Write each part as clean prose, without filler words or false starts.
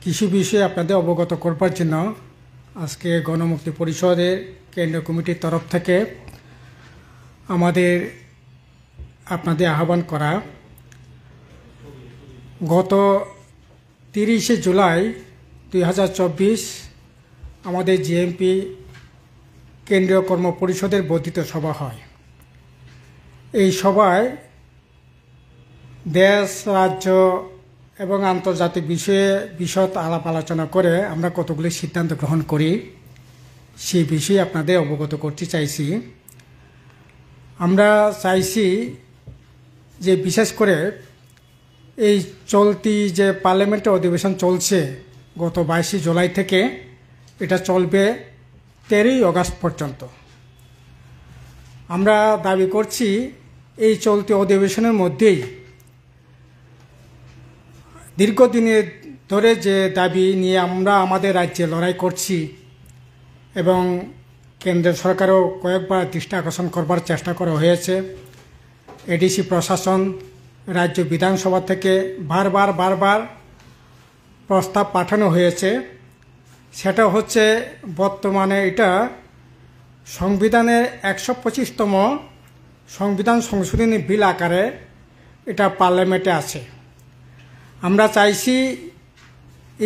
কৃষি বিষয়ে আপনাদের অবগত করবার জন্য আজকে গণমুক্তি পরিষদের কেন্দ্রীয় কমিটির তরফ থেকে আপনাদের আহ্বান করা। গত 30শে জুলাই 2024 আমাদের জিএমপি কেন্দ্রীয় কর্ম পরিষদের বর্ধিত সভা হয়। এই সভায় দেশ, রাজ্য এবং আন্তর্জাতিক বিষয়ে বিশদ আলাপ আলোচনা করে আমরা কতগুলি সিদ্ধান্ত গ্রহণ করি, সেই বিষয়ে আপনাদের অবগত করতে চাইছি। আমরা চাইছি যে বিশেষ করে এই চলতি যে পার্লামেন্টের অধিবেশন চলছে গত 22শে জুলাই থেকে, এটা চলবে 13ই আগস্ট পর্যন্ত। আমরা দাবি করছি এই চলতি অধিবেশনের মধ্যেই দীর্ঘদিনের ধরে যে দাবি নিয়ে আমরা আমাদের রাজ্যে লড়াই করছি এবং কেন্দ্রের সরকারও কয়েকবার দৃষ্টি আকর্ষণ করবার চেষ্টা করা হয়েছে, এডিসি প্রশাসন, রাজ্য বিধানসভা থেকে বারবার প্রস্তাব পাঠানো হয়েছে। সেটা হচ্ছে বর্তমানে এটা সংবিধানের 125তম সংবিধান সংশোধনী বিল আকারে এটা পার্লামেন্টে আছে। আমরা চাইছি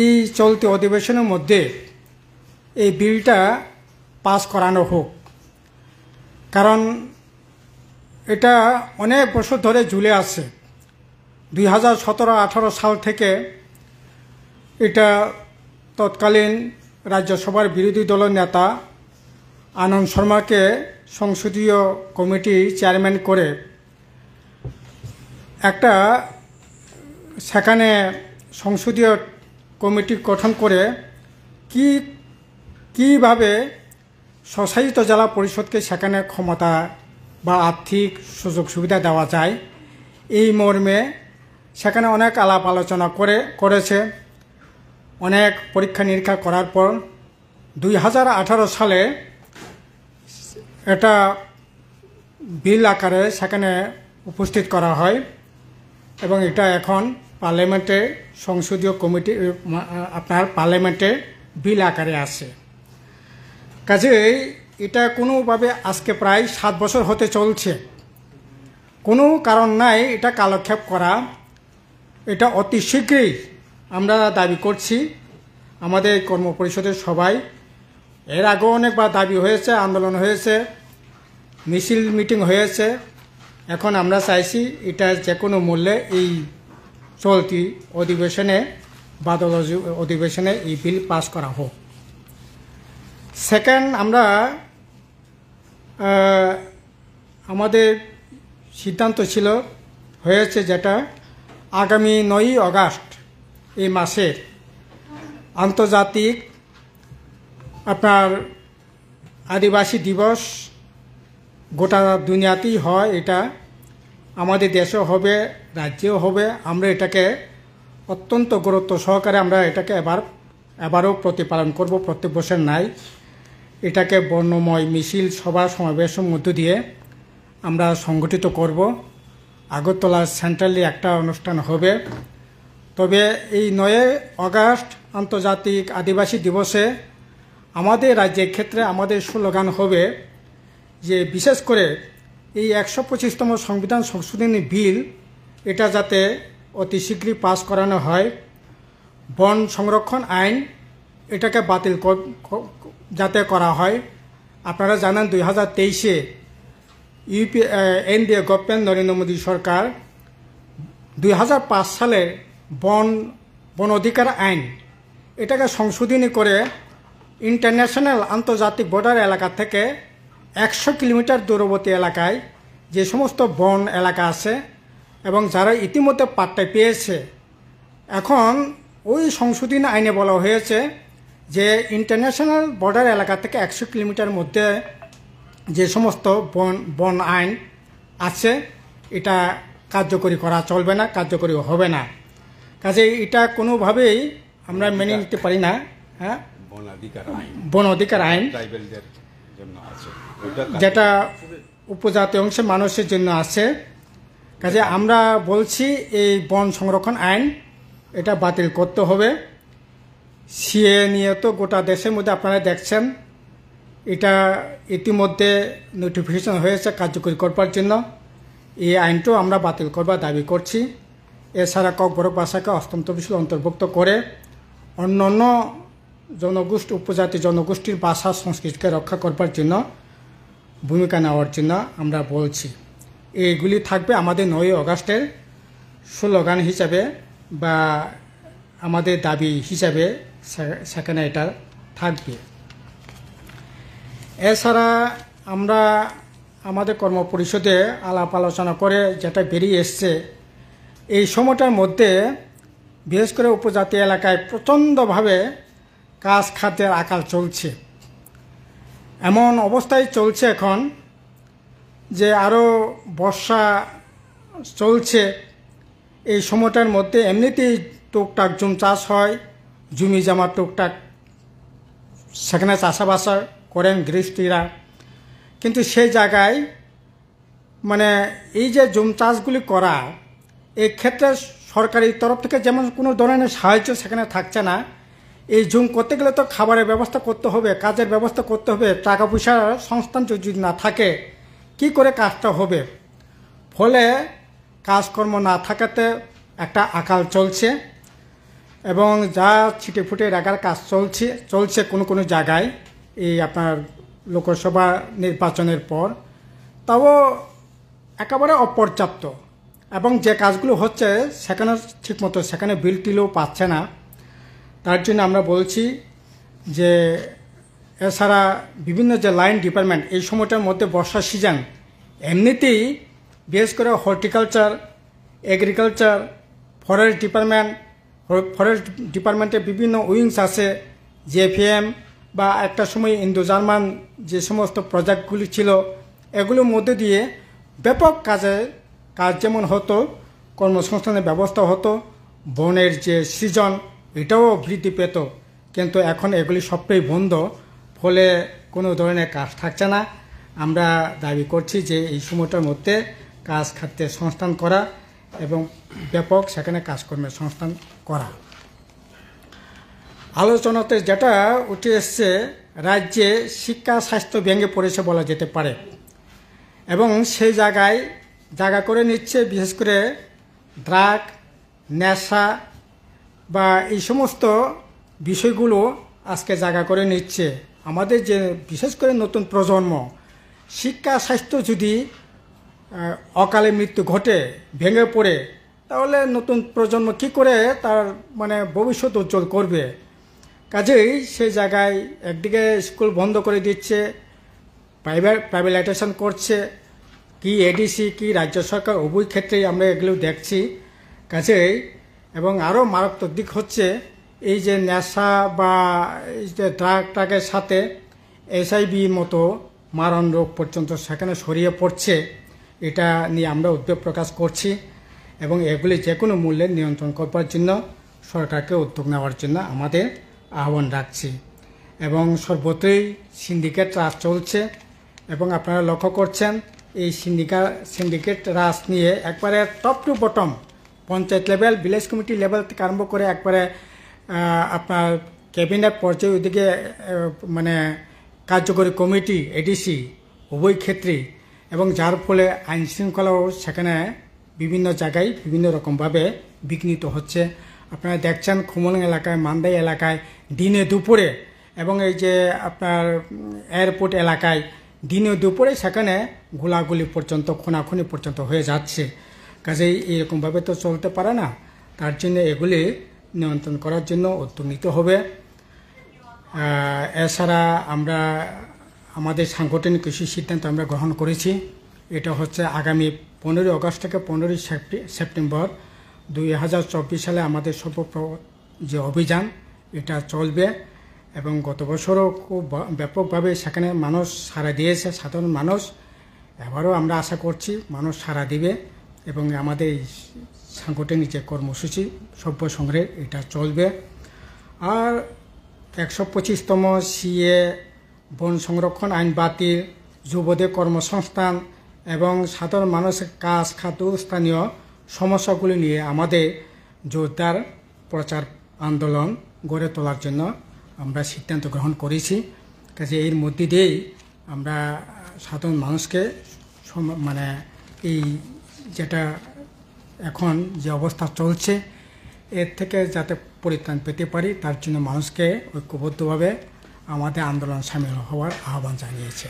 এই চলতি অধিবেশনের মধ্যে এই বিলটা পাস করানো হোক, কারণ এটা অনেক বছর ধরে ঝুলে আছে। 2017-18 সাল থেকে এটা তৎকালীন রাজ্যসভার বিরোধী দলের নেতা আনন্দ শর্মাকে সংসদীয় কমিটি চেয়ারম্যান করে একটা সেখানে সংসদীয় কমিটি গঠন করে কিভাবে স্বশাসিত জেলা পরিষদকে সেখানে ক্ষমতা বা আর্থিক সুযোগ সুবিধা দেওয়া যায়, এই মর্মে সেখানে অনেক আলাপ আলোচনা করেছে। অনেক পরীক্ষা নিরীক্ষা করার পর 2018 সালে এটা বিল আকারে সেখানে উপস্থিত করা হয় এবং এটা এখন পার্লামেন্টে সংসদীয় কমিটি পার্লামেন্টে বিল আকারে আছে। কাজেই এটা কোনোভাবে আজকে প্রায় 7 বছর হতে চলছে, কোনো কারণ নাই এটা কালক্ষেপ করা। এটা অতি শীঘ্রই আমরা দাবি করছি আমাদের কর্মপরিষদের সবাই। এর আগেও অনেকবার দাবি হয়েছে, আন্দোলন হয়েছে, মিছিল মিটিং হয়েছে। এখন আমরা চাইছি এটা যে কোনো মূল্যে এই চলতি অধিবেশনে বাদল অধিবেশনে এই বিল পাস করা হোক। সেকেন্ড, আমরা আমাদের সিদ্ধান্ত হয়েছে যেটা আগামী 9ই আগস্ট এই মাসের আন্তর্জাতিক আদিবাসী দিবস গোটা দুনিয়াতেই হয়। এটা আমাদের দেশেও হবে, রাজ্যেও হবে। আমরা এটাকে অত্যন্ত গুরুত্ব সহকারে আমরা এটাকে এবারও প্রতিপালন করব, প্রত্যেক বছর নাই। এটাকে বর্ণময় মিছিল, সভা সমাবেশের মধ্য দিয়ে আমরা সংগঠিত করব। আগরতলা সেন্ট্রালি একটা অনুষ্ঠান হবে। তবে এই 9ই আগস্ট আন্তর্জাতিক আদিবাসী দিবসে আমাদের রাজ্যের ক্ষেত্রে আমাদের স্লোগান হবে যে বিশেষ করে এই 125তম সংবিধান সংশোধনী বিল এটা যাতে অতি শীঘ্রই পাস করানো হয়। বন সংরক্ষণ আইন এটাকে বাতিল যাতে করা হয়। আপনারা জানেন 2023-এ এনডিএ গভর্নমেন্ট নরেন্দ্র মোদী সরকার 2005 সালের বন অধিকার আইন এটাকে সংশোধনী করে ইন্টারন্যাশনাল আন্তর্জাতিক বর্ডার এলাকা থেকে 100 কিলোমিটার দূরবর্তী এলাকায় যে সমস্ত বন এলাকা আছে এবং যারা ইতিমধ্যে পাট্টা পেয়েছে, এখন ওই সংশোধনী আইনে বলা হয়েছে যে ইন্টারন্যাশনাল বর্ডার এলাকা থেকে 100 কিলোমিটার মধ্যে যে সমস্ত বন আইন আছে এটা কার্যকরী করা চলবে না, কার্যকরী হবে না। কাজে এটা কোনোভাবেই আমরা মেনে নিতে পারি না। হ্যাঁ, বন অধিকার আইন যেটা উপজাতি অংশের মানুষের জন্য আছে। কাজে আমরা বলছি এই বন সংরক্ষণ আইন এটা বাতিল করতে হবে সিএ নিয়ে তো গোটা দেশের মধ্যে আপনারা দেখছেন, এটা ইতিমধ্যে নোটিফিকেশন হয়েছে কার্যকরী করবার জন্য। এই আইনটাও আমরা বাতিল করবার দাবি করছি। এছাড়া ককবরক ভাষাকে অষ্টম তফসিলে অন্তর্ভুক্ত করে অন্য অন্য জনগোষ্ঠী উপজাতি জনগোষ্ঠীর ভাষা সংস্কৃতিকে রক্ষা করবার জন্য ভূমিকা নেওয়ার জন্য আমরা বলছি। এইগুলি থাকবে আমাদের 9 আগস্টের স্লোগান হিসাবে বা আমাদের দাবি হিসাবে সেখানে এটা থাকবে। এছাড়া আমরা আমাদের কর্মপরিষদে আলাপ আলোচনা করে যেটা বেরিয়ে এসছে, এই সময়টার মধ্যে বিশেষ করে উপজাতি এলাকায় প্রচণ্ডভাবে কাজ খাদ্যের আকাল চলছে। এমন অবস্থায় চলছে এখন যে আরও বর্ষা চলছে, এই সময়টার মধ্যে এমনিতেই টুকটাক জুম চাষ হয়, জমি জামা টুকটাক সেখানে চাষাবাসা করেন গৃহস্থীরা। কিন্তু সেই জায়গায় মানে এই যে জুম চাষগুলি করা, এই ক্ষেত্রে সরকারি তরফ থেকে যেমন কোনো ধরনের সাহায্য সেখানে থাকছে না। এই জুম করতে গেলে তো খাবারের ব্যবস্থা করতে হবে, কাজের ব্যবস্থা করতে হবে, টাকা পয়সার সংস্থান যদি না থাকে কি করে কাজটা হবে? ফলে কাজকর্ম না থাকাতে একটা আকাল চলছে এবং যা ছিটে ফুটে রাখার কাজ চলছে কোনো কোনো জায়গায় এই আপনার লোকসভা নির্বাচনের পর, তাও একেবারে অপর্যাপ্ত। এবং যে কাজগুলো হচ্ছে সেখানে ঠিকমতো সেখানে বিল টিলও পাচ্ছে না। তার জন্য আমরা বলছি যে এছাড়া বিভিন্ন যে লাইন ডিপার্টমেন্ট এই সময়টার মধ্যে বর্ষার সিজন, এমনিতেই বিশেষ করে হর্টিকালচার, এগ্রিকালচার, ফরেস্ট ডিপার্টমেন্টের বিভিন্ন উইংস আছে, জেপিএম বা একটা সময় ইন্দো জার্মান যে সমস্ত প্রজেক্টগুলি ছিল, এগুলোর মধ্যে দিয়ে ব্যাপক কাজ যেমন হতো, কর্মসংস্থানের ব্যবস্থা হতো, বনের যে সৃজন এটাও বৃদ্ধি পেত। কিন্তু এখন এগুলি সবটাই বন্ধ, ফলে কোনো ধরনের কাজ থাকছে না। আমরা দাবি করছি যে এই সময়টার মধ্যে কাজ খাদ্যের সংস্থান করা এবং ব্যাপক সেখানে কাজকর্মের সংস্থান করা। আলোচনাতে যেটা উঠে এসছে, রাজ্যে শিক্ষা স্বাস্থ্য ভেঙে পড়েছে বলা যেতে পারে এবং সেই জায়গায় জায়গা করে নিচ্ছে বিশেষ করে ড্রাগ, নেশা বা এই সমস্ত বিষয়গুলো আজকে জায়গা করে নিচ্ছে। আমাদের যে বিশেষ করে নতুন প্রজন্ম, শিক্ষা স্বাস্থ্য যদি অকালে মৃত্যু ঘটে, ভেঙে পড়ে, তাহলে নতুন প্রজন্ম কি করে তার মানে ভবিষ্যৎ উজ্জ্বল করবে? কাজেই সেই জায়গায় একদিকে স্কুল বন্ধ করে দিচ্ছে, প্রাইভেটাইজেশন করছে, কি এডিসি কি রাজ্য সরকার উভয় ক্ষেত্রেই আমরা এগুলো দেখছি। কাজেই এবং আরও মারাত্মক দিক হচ্ছে এই যে নেশা বা এই যে ড্রাগের সাথে HIV মতো মারণ রোগ পর্যন্ত সেখানে ছড়িয়ে পড়ছে। এটা নিয়ে আমরা উদ্বেগ প্রকাশ করছি এবং এগুলি যে কোনো মূল্যে নিয়ন্ত্রণ করবার জন্য সরকারকে উদ্যোগ নেওয়ার জন্য আমাদের আহ্বান রাখছি। এবং সর্বত্রই সিন্ডিকেট রাজ চলছে এবং আপনারা লক্ষ্য করছেন এই সিন্ডিকেট রাজ নিয়ে একবারে top to bottom panchayat level, village committee level থেকে আরম্ভ করে একবারে আপনার ক্যাবিনেট পর্যায়ে ওইদিকে মানে কার্যকরী কমিটি, এডিসি উভয় ক্ষেত্রেই, এবং যার ফলে আইন শৃঙ্খলাও সেখানে বিভিন্ন জায়গায় বিভিন্ন রকমভাবে বিঘ্নিত হচ্ছে। আপনারা দেখছেন খুমলং এলাকায়, মান্দাই এলাকায় দিনে দুপুরে এবং এই যে আপনার এয়ারপোর্ট এলাকায় দিনে দুপুরে সেখানে গোলাগুলি পর্যন্ত, খুনাখুনি পর্যন্ত হয়ে যাচ্ছে। কাজেই এরকমভাবে তো চলতে পারে না। তার জন্য এগুলি নিয়ন্ত্রণ করার জন্য উদ্যোগ নিতে হবে। এছাড়া আমরা আমাদের সাংগঠনিক কিছু সিদ্ধান্ত আমরা গ্রহণ করেছি। এটা হচ্ছে আগামী 15 আগস্ট থেকে 15 সেপ্টেম্বর 2024 সালে আমাদের যে অভিযান এটা চলবে এবং গত বছরও খুব ব্যাপকভাবে সেখানে মানুষ সাড়া দিয়েছে, সাধারণ মানুষ। এবারও আমরা আশা করছি মানুষ সাড়া দিবে এবং আমাদের এই সাংগঠনিক যে কর্মসূচি সভ্য সংগ্রহে এটা চলবে। আর 125তম সিএ, বন সংরক্ষণ আইন বাতিল, যুবদের কর্মসংস্থান এবং সাধারণ মানুষের কাজ, খাদ্য, স্থানীয় সমস্যাগুলি নিয়ে আমাদের জোরদার প্রচার আন্দোলন গড়ে তোলার জন্য আমরা সিদ্ধান্ত গ্রহণ করেছি। কাজে এর মধ্যে দিয়েই আমরা সাধারণ মানুষকে মানে এই যেটা এখন যে অবস্থা চলছে এর থেকে যাতে পরিত্রাণ পেতে পারি তার জন্য মানুষকে ঐক্যবদ্ধভাবে আমাদের আন্দোলন সামিল হওয়ার আহ্বান জানিয়েছে।